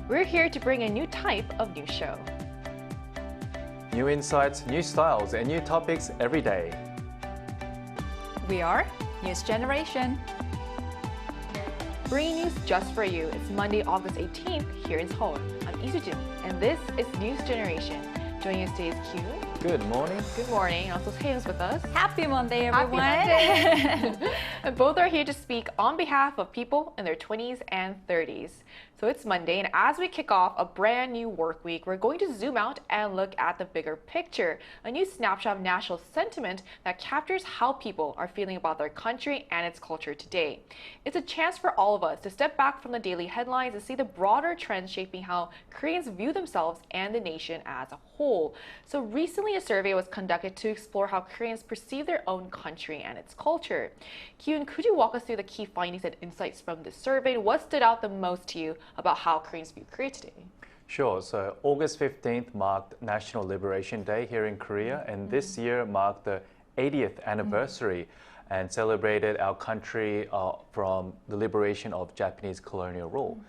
We're here to bring a new type of news show. New insights, new styles, and new topics every day. We are News Generation. Bringing news just for you. It's Monday, August 18th here in Seoul. I'm Lee Soo-jin, and this is News Generation. Joining us today is Kyun. Good morning. Good morning. And also Taeyoung's with us. Happy Monday, everyone. Happy Monday. And both are here to speak on behalf of people in their 20s and 30s. So it's Monday, and as we kick off a brand new work week, we're going to zoom out and look at the bigger picture, a new snapshot of national sentiment that captures how people are feeling about their country and its culture today. It's a chance for all of us to step back from the daily headlines and see the broader trends shaping how Koreans view themselves and the nation as a whole. So recently, a survey was conducted to explore how Koreans perceive their own country and its culture. Kyun, could you walk us through the key findings and insights from this survey? What stood out the most to you about how Koreans view Korea today? Sure. So August 15th marked National Liberation Day here in Korea, and this year marked the 80th anniversary and celebrated our country from the liberation of Japanese colonial rule.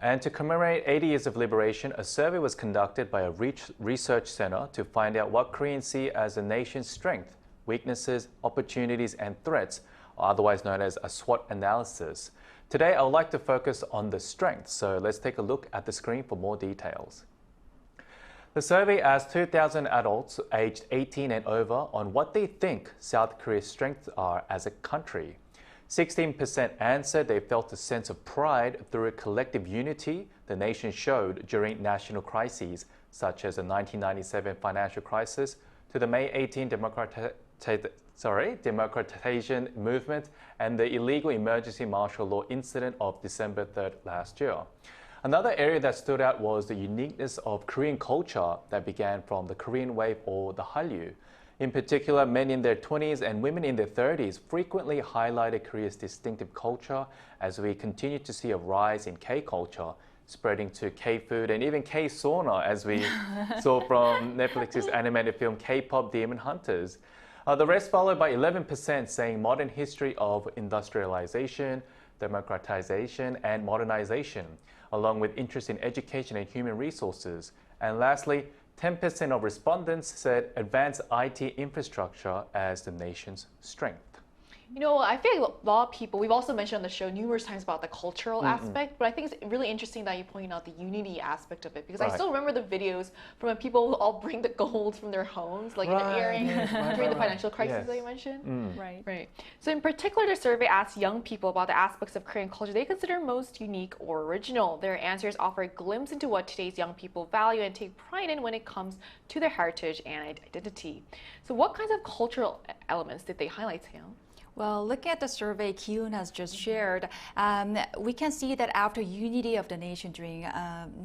And to commemorate 80 years of liberation, a survey was conducted by a research center to find out what Koreans see as the nation's strength, weaknesses, opportunities, and threats, otherwise known as a SWOT analysis. Today, I would like to focus on the strengths, so let's take a look at the screen for more details. The survey asked 2,000 adults aged 18 and over on what they think South Korea's strengths are as a country. 16% answered they felt a sense of pride through a collective unity the nation showed during national crises, such as the 1997 financial crisis to the May 18 democratization movement and the illegal emergency martial law incident of December 3rd last year. Another area that stood out was the uniqueness of Korean culture that began from the Korean Wave or the Hallyu. In particular, men in their 20s and women in their 30s frequently highlighted Korea's distinctive culture as we continue to see a rise in K-culture, spreading to K-food and even K-sauna, as we saw from Netflix's animated film K-pop Demon Hunters. The rest followed by 11% saying modern history of industrialization, democratization, and modernization, along with interest in education and human resources. And lastly, 10% of respondents said advanced IT infrastructure as the nation's strength. You know, I feel like a lot of people, we've also mentioned on the show numerous times about the cultural aspect, but I think it's really interesting that you pointed out the unity aspect of it, because I still remember the videos from when people will all bring the gold from their homes, like the earrings during the financial crisis that you mentioned. Right. So in particular, the survey asked young people about the aspects of Korean culture they consider most unique or original. Their answers offer a glimpse into what today's young people value and take pride in when it comes to their heritage and identity. So what kinds of cultural elements did they highlight, Taeyoung? Well, looking at the survey Kyun has just shared, we can see that after unity of the nation during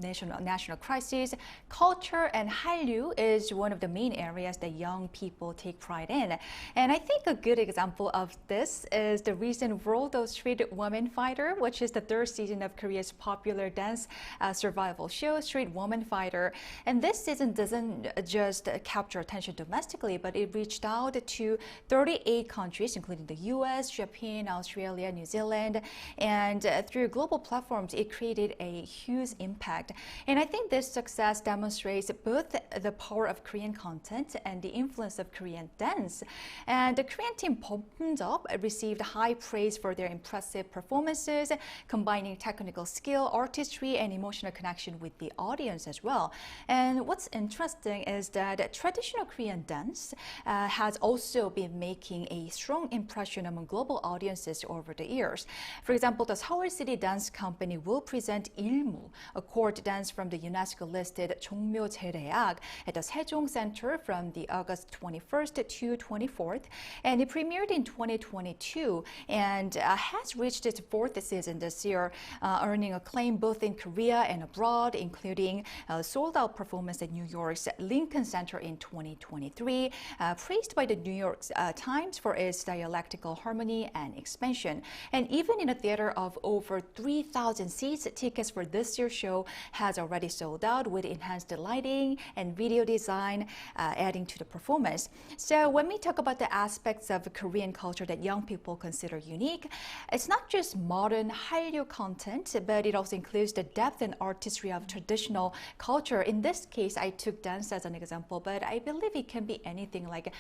national crisis, culture and Hallyu is one of the main areas that young people take pride in. And I think a good example of this is the recent World of Street Woman Fighter, which is the third season of Korea's popular dance survival show, Street Woman Fighter. And this season doesn't just capture attention domestically, but it reached out to 38 countries, including the US, Japan, Australia, New Zealand, and through global platforms, it created a huge impact. And I think this success demonstrates both the power of Korean content and the influence of Korean dance. And the Korean team Pummed Up received high praise for their impressive performances, combining technical skill, artistry, and emotional connection with the audience as well. And what's interesting is that traditional Korean dance has also been making a strong impression among global audiences over the years. For example, the Seoul City Dance Company will present 일무, a court dance from the UNESCO-listed 종묘제례악 at the Sejong Center from the August 21st to 24th. And it premiered in 2022 and has reached its fourth season this year, earning acclaim both in Korea and abroad, including a sold-out performance at New York's Lincoln Center in 2023, praised by the New York Times for its dialectic political harmony and expansion. And even in a theater of over 3,000 seats, tickets for this year's show has already sold out with enhanced lighting and video design adding to the performance. So when we talk about the aspects of Korean culture that young people consider unique, it's not just modern Hallyu content, but it also includes the depth and artistry of traditional culture. In this case, I took dance as an example, but I believe it can be anything like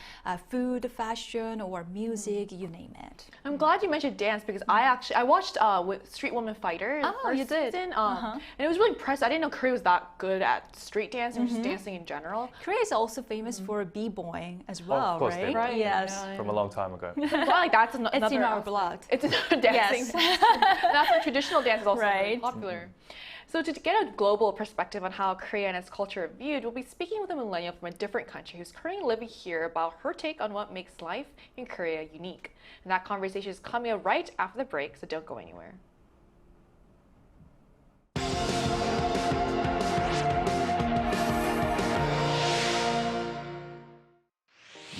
food, fashion, or music, you name it. I'm glad you mentioned dance because I watched Street Woman Fighter. Oh, you did? Season, and it was really impressive. I didn't know Korea was that good at street dance or just dancing in general. Korea is also famous for b-boying as well, of course right? Right. Yes. Yeah. From a long time ago. Well, like that's another. It's in our blood. It's another dancing. Yes. That's why traditional dance is also very Right. popular. So to get a global perspective on how Korea and its culture are viewed, we'll be speaking with a millennial from a different country who's currently living here about her take on what makes life in Korea unique. And that conversation is coming up right after the break, so don't go anywhere.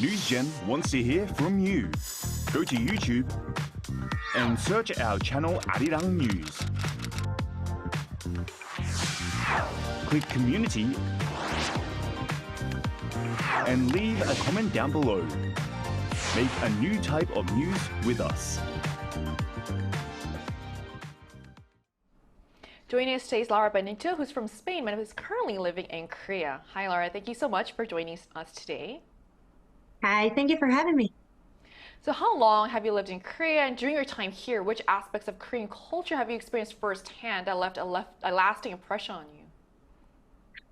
NewsGen wants to hear from you. Go to YouTube and search our channel Arirang News. Click Community and leave a comment down below. Make a new type of news with us. Joining us today is Laura Benito, who's from Spain but who's currently living in Korea. Hi, Laura. Thank you so much for joining us today. Hi, thank you for having me. So how long have you lived in Korea, and during your time here, which aspects of Korean culture have you experienced firsthand that left a lasting impression on you?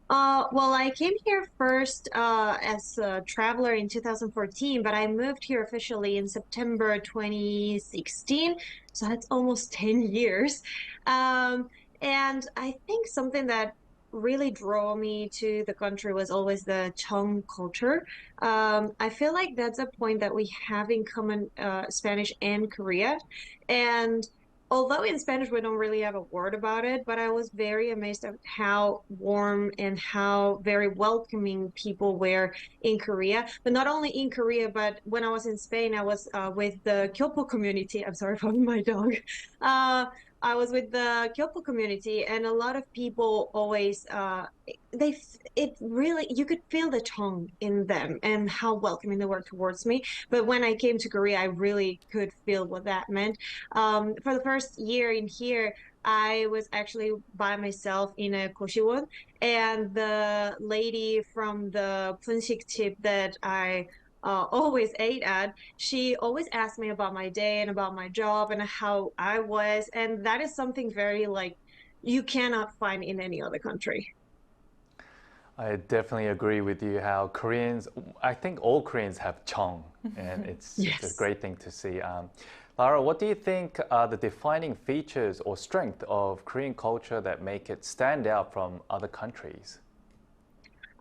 Well, I came here first as a traveler in 2014, but I moved here officially in September 2016, so that's almost 10 years. And I think something that really drew me to the country was always the Chong culture. I feel like that's a point that we have in common, Spanish and Korea. And although in Spanish we don't really have a word about it, but I was very amazed at how warm and how very welcoming people were in Korea. But not only in Korea, but when I was in Spain, I was with the Kyopo community. I'm sorry for my dog. I was with the Kyopo community, and a lot of people always you could feel the tone in them and how welcoming they were towards me. But when I came to Korea, I really could feel what that meant. For the first year in here, I was actually by myself in a koshwon, and the lady from the pun식 tip that I always ate at, she always asked me about my day and about my job and how I was, and that is something very like you cannot find in any other country. I definitely agree with you how Koreans, I think all Koreans have Chong, and it's a great thing to see. Lara, what do you think are the defining features or strength of Korean culture that make it stand out from other countries?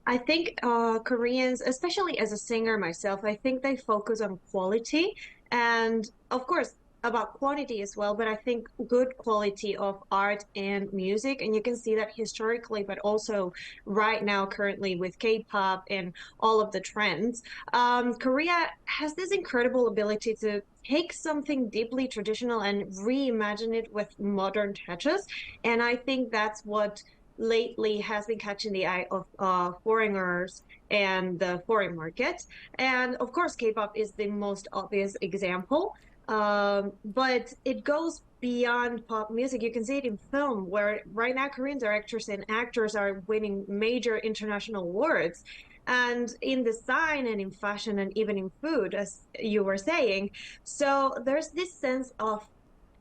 I think Koreans, especially as a singer myself, I think they focus on quality and, of course, about quantity as well, but I think good quality of art and music. And you can see that historically, but also right now, currently with K-pop and all of the trends. Korea has this incredible ability to take something deeply traditional and reimagine it with modern touches. And I think that's what lately has been catching the eye of foreigners and the foreign market. And of course, K-pop is the most obvious example. But it goes beyond pop music. You can see it in film, where right now Korean directors and actors are winning major international awards. And in design and in fashion and even in food, as you were saying. So there's this sense of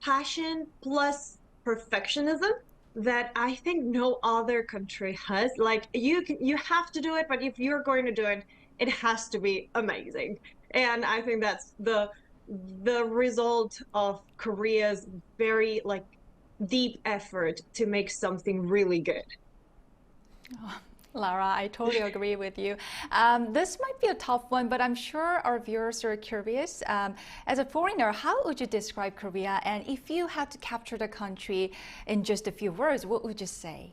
passion plus perfectionism that I think no other country has. Like you have to do it, but if you're going to do it, it has to be amazing. And I think that's the result of Korea's very like deep effort to make something really good. Oh, Lara, I totally agree with you. This might be a tough one, but I'm sure our viewers are curious. As a foreigner, how would you describe Korea? And if you had to capture the country in just a few words, what would you say?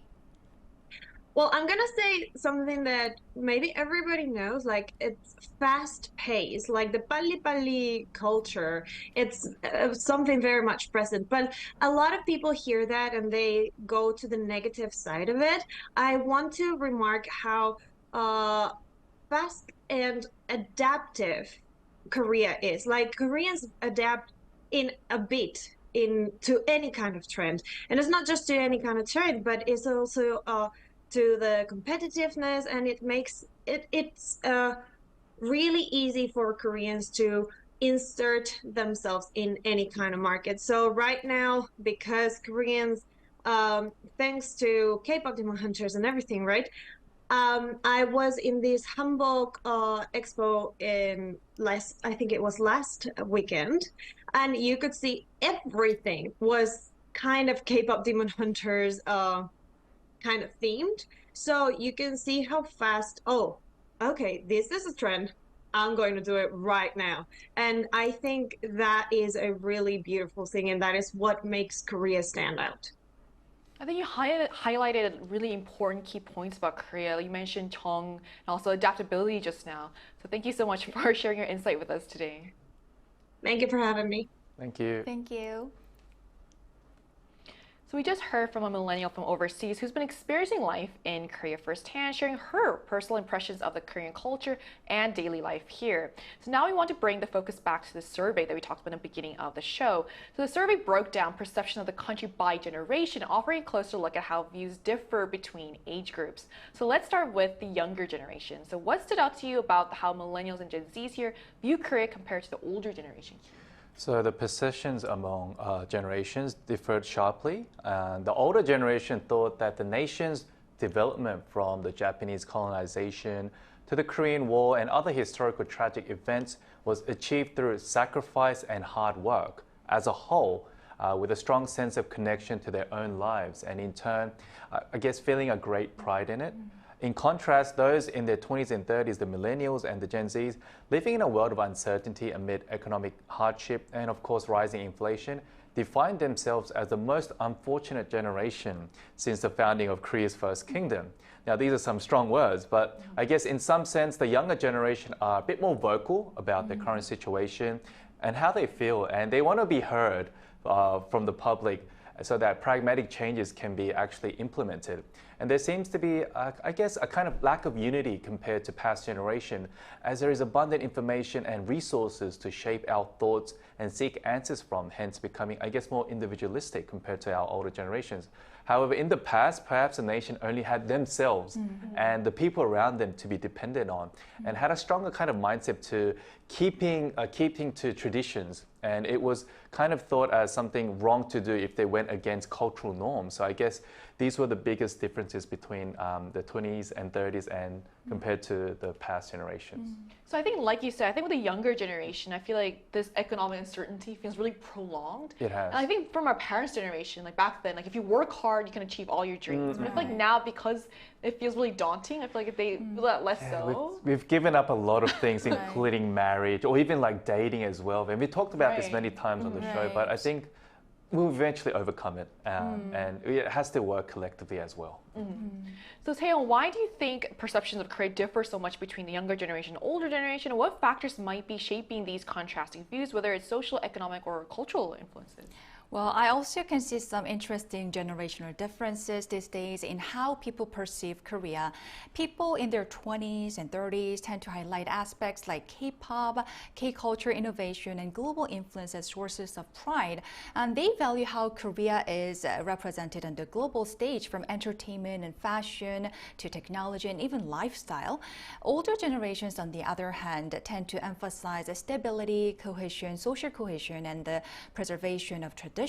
Well, I'm gonna say something that maybe everybody knows, like it's fast paced, like the pali pali culture. It's something very much present, but a lot of people hear that and they go to the negative side of it. I want to remark how uh, fast and adaptive Korea is. Like Koreans adapt in a bit into any kind of trend, and it's not just to any kind of trend, but it's also to the competitiveness, and it makes it's really easy for Koreans to insert themselves in any kind of market. So right now, because Koreans, thanks to K-pop Demon Hunters and everything, right? I was in this Hamburg expo in I think it was last weekend, and you could see everything was kind of K-pop Demon Hunters kind of themed. So you can see how fast, oh, okay, this is a trend. I'm going to do it right now. And I think that is a really beautiful thing, and that is what makes Korea stand out. I think you highlighted really important key points about Korea. You mentioned Chong and also adaptability just now. So thank you so much for sharing your insight with us today. Thank you for having me. Thank you. Thank you. So we just heard from a millennial from overseas who's been experiencing life in Korea firsthand, sharing her personal impressions of the Korean culture and daily life here. So now we want to bring the focus back to the survey that we talked about in the beginning of the show. So the survey broke down perception of the country by generation, offering a closer look at how views differ between age groups. So let's start with the younger generation. So what stood out to you about how millennials and Gen Zs here view Korea compared to the older generation? So the perceptions among generations differed sharply. The older generation thought that the nation's development from the Japanese colonization to the Korean War and other historical tragic events was achieved through sacrifice and hard work as a whole, with a strong sense of connection to their own lives and in turn, I guess, feeling a great pride in it. In contrast, those in their 20s and 30s, the millennials and the Gen Zs, living in a world of uncertainty amid economic hardship and, of course, rising inflation, defined themselves as the most unfortunate generation since the founding of Korea's first kingdom. Now, these are some strong words, but I guess in some sense, the younger generation are a bit more vocal about their current situation and how they feel, and they want to be heard from the public so that pragmatic changes can be actually implemented. And there seems to be, I guess, a kind of lack of unity compared to past generation, as there is abundant information and resources to shape our thoughts and seek answers from, hence becoming, I guess, more individualistic compared to our older generations. However, in the past, perhaps the nation only had themselves and the people around them to be dependent on, and had a stronger kind of mindset to keeping to traditions. And it was kind of thought as something wrong to do if they went against cultural norms. So I guess these were the biggest differences between the 20s and 30s and compared to the past generations. So I think, like you said, I think with the younger generation, I feel like this economic uncertainty feels really prolonged. It has. And I think from our parents' generation, like back then, like if you work hard, you can achieve all your dreams. But I feel like now, because it feels really daunting, I feel like if they feel that less so. We've given up a lot of things, including marriage or even like dating as well. And we talked about this many times on the show, but I think we'll eventually overcome it, and it has to work collectively as well. So Taeyeon, why do you think perceptions of Korea differ so much between the younger generation and older generation? And what factors might be shaping these contrasting views, whether it's social, economic, or cultural influences? Well, I also can see some interesting generational differences these days in how people perceive Korea. People in their 20s and 30s tend to highlight aspects like K-pop, K-culture innovation, and global influence as sources of pride. And they value how Korea is represented on the global stage, from entertainment and fashion to technology and even lifestyle. Older generations, on the other hand, tend to emphasize stability, cohesion, social cohesion, and the preservation of tradition.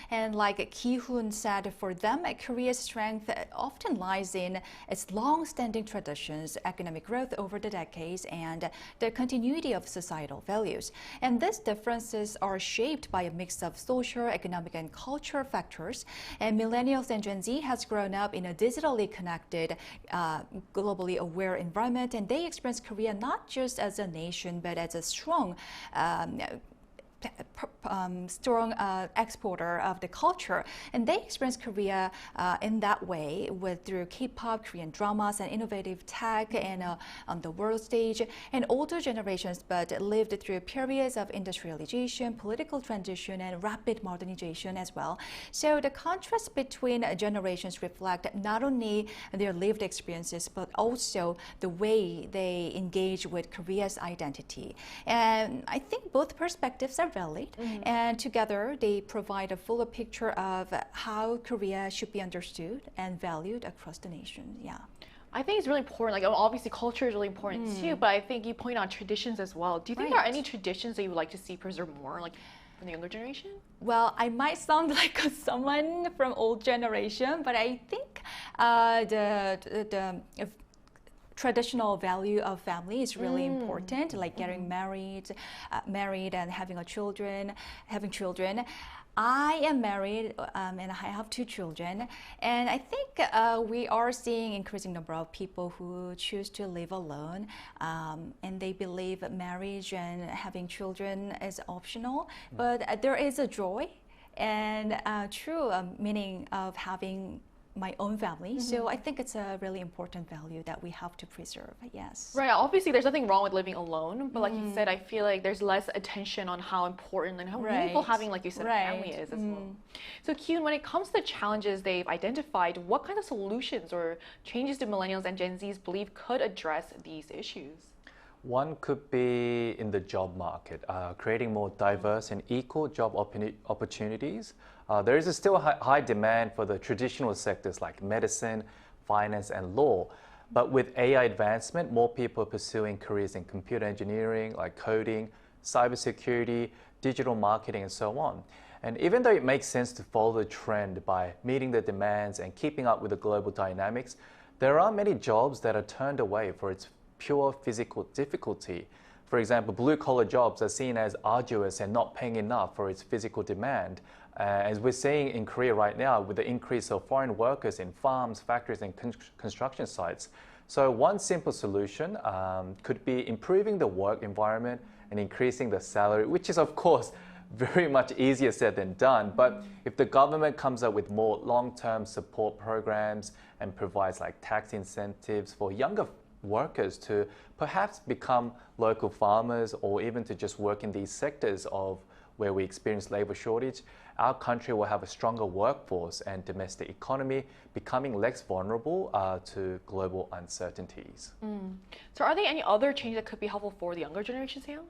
And like Ki-hoon said, for them, Korea's strength often lies in its long-standing traditions, economic growth over the decades, and the continuity of societal values. And these differences are shaped by a mix of social, economic, and cultural factors. And millennials and Gen Z has grown up in a digitally connected, globally aware environment, and they experience Korea not just as a nation, but as a strong strong exporter of the culture, and they experience Korea in that way through K-pop, Korean dramas, and innovative tech, and on the world stage. And older generations, but lived through periods of industrialization, political transition, and rapid modernization as well. So the contrast between generations reflect not only their lived experiences, but also the way they engage with Korea's identity. And I think both perspectives are valid, and together they provide a fuller picture of how Korea should be understood and valued across the nation. Yeah. I think it's really important. Like, obviously, culture is really important too, but I think you point out traditions as well. Do you think there are any traditions that you would like to see preserved more, like from the younger generation? Well, I might sound like someone from old generation, but I think the traditional value of family is really important, like getting married and having children. I am married and I have 2 children, and I think we are seeing increasing number of people who choose to live alone, and they believe marriage and having children is optional, but there is a joy and true meaning of having my own family. So I think it's a really important value that we have to preserve. Yes. Right. Obviously, there's nothing wrong with living alone, but like you said, I feel like there's less attention on how important and how meaningful having, like you said, a family is as well. So, Kyun, when it comes to the challenges they've identified, what kind of solutions or changes do millennials and Gen Zs believe could address these issues? One could be in the job market, creating more diverse and equal job opportunities. There is still a high demand for the traditional sectors like medicine, finance, and law. But with AI advancement, more people are pursuing careers in computer engineering, like coding, cybersecurity, digital marketing, and so on. And even though it makes sense to follow the trend by meeting the demands and keeping up with the global dynamics, there are many jobs that are turned away for its pure physical difficulty. For example, blue-collar jobs are seen as arduous and not paying enough for its physical demand. As we're seeing in Korea right now with the increase of foreign workers in farms, factories, and construction sites. So one simple solution could be improving the work environment and increasing the salary, which is, of course, very much easier said than done. But if the government comes up with more long-term support programs and provides like tax incentives for younger workers to perhaps become local farmers or even to just work in these sectors of where we experience labor shortage, our country will have a stronger workforce and domestic economy, becoming less vulnerable to global uncertainties. So are there any other changes that could be helpful for the younger generations here?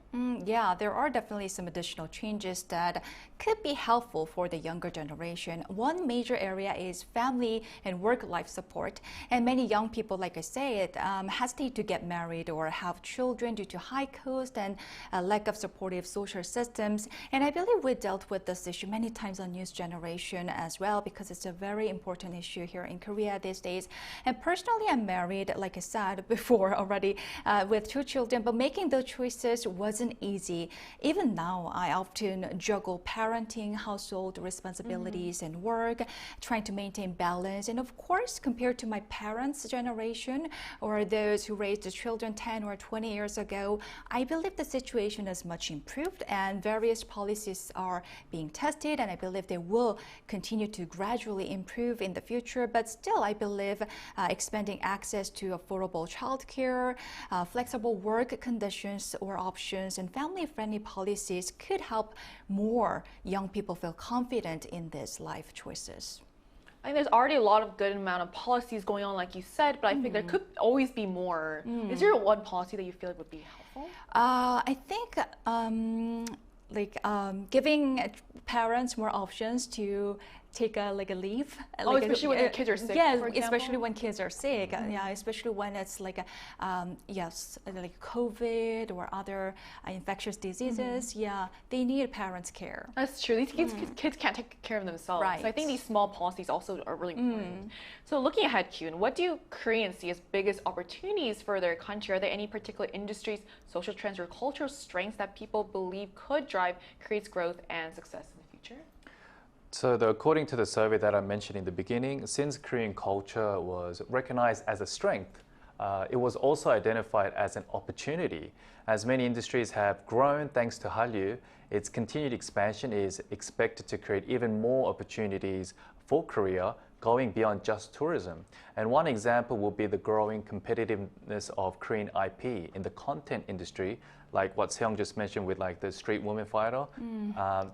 Yeah, there are definitely some additional changes that could be helpful for the younger generation. One major area is family and work-life support. And many young people, like I said, hesitate to get married or have children due to high cost and a lack of supportive social systems. And I believe we dealt with this issue many times on News Generation as well, because it's a very important issue here in Korea these days. And personally, I'm married, like I said before already, with 2 children, but making those choices wasn't easy. Even now, I often juggle parenting, household responsibilities, and work, trying to maintain balance. And of course, compared to my parents' generation or those who raised the children 10 or 20 years ago, I believe the situation is much improved and various policies are being tested, and I believe they will continue to gradually improve in the future. But still, I believe expanding access to affordable childcare, flexible work conditions or options, and family-friendly policies could help more young people feel confident in these life choices. I think there's already a lot of good amount of policies going on, like you said, but I think there could always be more. Is there one policy that you feel like would be helpful? I think giving parents more options to take a leave. Especially when their kids are sick. Yeah, for example? especially when kids are sick. Yeah, especially when it's like COVID or other infectious diseases. Yeah, they need parents' care. That's true. These kids can't take care of themselves. Right. So I think these small policies also are really important. So looking ahead, Kyun, what do Koreans see as biggest opportunities for their country? Are there any particular industries, social trends, or cultural strengths that people believe could drive Korea's growth and success in the future? So according to the survey that I mentioned in the beginning, since Korean culture was recognized as a strength it was also identified as an opportunity. As many industries have grown thanks to Hallyu, its continued expansion is expected to create even more opportunities for Korea, going beyond just tourism. And one example will be the growing competitiveness of Korean IP in the content industry, like what Seong just mentioned with like the Street Woman Fighter.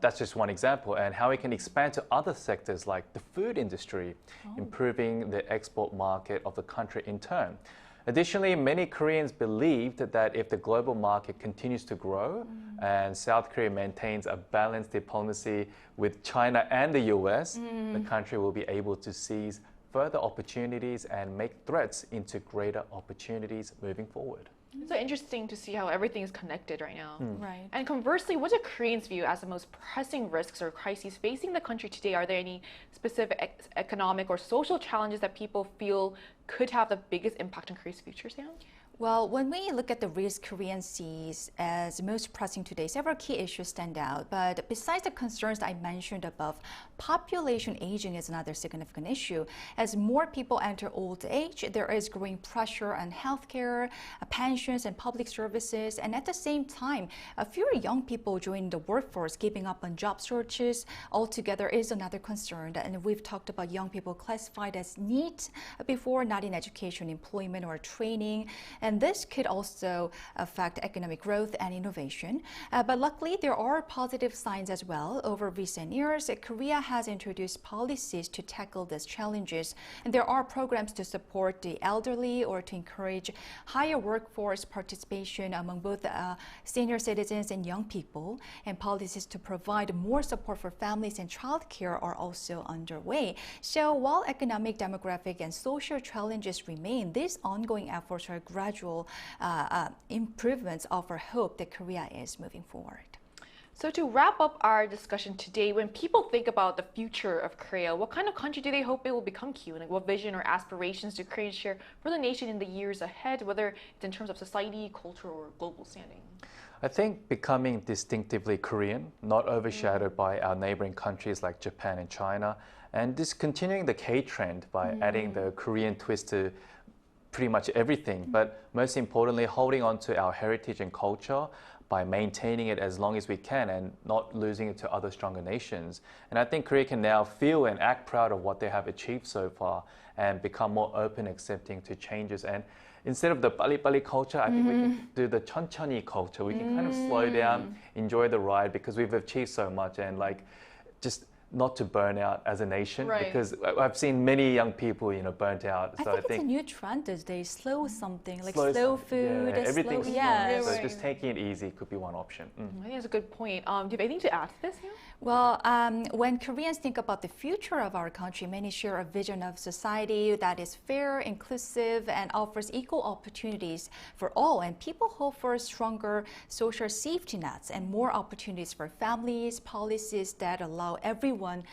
That's just one example, and how it can expand to other sectors like the food industry, improving the export market of the country in turn. Additionally, many Koreans believed that if the global market continues to grow and South Korea maintains a balanced diplomacy with China and the US, the country will be able to seize further opportunities and make threats into greater opportunities moving forward. It's so interesting to see how everything is connected right now. Right. And conversely, what do Koreans view as the most pressing risks or crises facing the country today? Are there any specific economic or social challenges that people feel could have the biggest impact on Korea's future, Sam? Well, when we look at the risk Korea sees as most pressing today, several key issues stand out. But besides the concerns I mentioned above, population aging is another significant issue. As more people enter old age, there is growing pressure on healthcare, pensions, and public services. And at the same time, fewer young people join the workforce, giving up on job searches altogether is another concern. And we've talked about young people classified as NEET before, not in education, employment, or training. And this could also affect economic growth and innovation. But luckily, there are positive signs as well. Over recent years, Korea has introduced policies to tackle these challenges. And there are programs to support the elderly or to encourage higher workforce participation among both senior citizens and young people. And policies to provide more support for families and childcare are also underway. So while economic, demographic, and social challenges remain, these ongoing efforts are gradual improvements offer hope that Korea is moving forward. So to wrap up our discussion today, when people think about the future of Korea, what kind of country do they hope it will become, Q? Like what vision or aspirations do Koreans share for the nation in the years ahead, whether it's in terms of society, culture, or global standing? I think becoming distinctively Korean, not overshadowed by our neighboring countries like Japan and China, and discontinuing the K-trend by adding the Korean twist to pretty much everything, but most importantly, holding on to our heritage and culture by maintaining it as long as we can and not losing it to other stronger nations. And I think Korea can now feel and act proud of what they have achieved so far and become more open, accepting to changes. And instead of the 빨리빨리 culture, I think we can do the 천천히 culture. We can kind of slow down, enjoy the ride, because we've achieved so much, and like just not to burn out as a nation, because I've seen many young people, burnt out. So I think it's a new trend these days, slow something, like slow food. Everything's slow. Yes. So just taking it easy could be one option. I think that's a good point. Do you have anything to add to this? Yeah? Well, when Koreans think about the future of our country, many share a vision of society that is fair, inclusive, and offers equal opportunities for all. And people hope for stronger social safety nets and more opportunities for families, policies that allow everyone,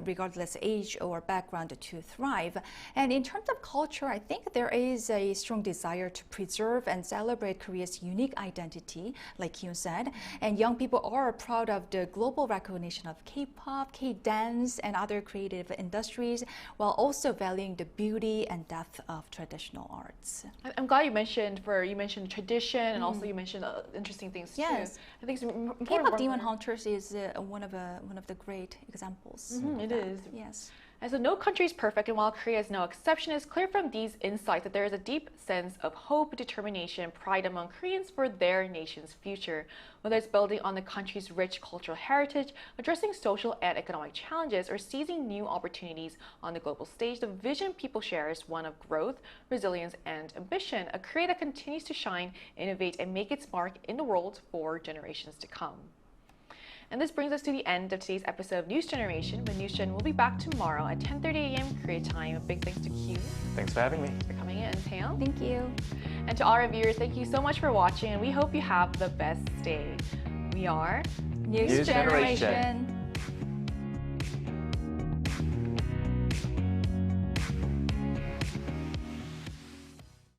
regardless age or background, to thrive. And in terms of culture, I think there is a strong desire to preserve and celebrate Korea's unique identity, like Hyun said. And young people are proud of the global recognition of K-pop, K-dance, and other creative industries, while also valuing the beauty and depth of traditional arts. I'm glad you mentioned tradition, and also you mentioned interesting things too. Yes, I think it's important. K-pop Demon Hunters is one of the great examples. It is. Yes. And so no country is perfect, and while Korea is no exception, it's clear from these insights that there is a deep sense of hope, determination, and pride among Koreans for their nation's future. Whether it's building on the country's rich cultural heritage, addressing social and economic challenges, or seizing new opportunities on the global stage, the vision people share is one of growth, resilience, and ambition, a Korea that continues to shine, innovate, and make its mark in the world for generations to come. And this brings us to the end of today's episode of News Generation. But News Gen will be back tomorrow at 10:30 a.m. Korea time. A big thanks to Q. Thanks for having me. For coming in, Taeyong. Thank you. And to all our viewers, thank you so much for watching, and we hope you have the best day. We are News Generation.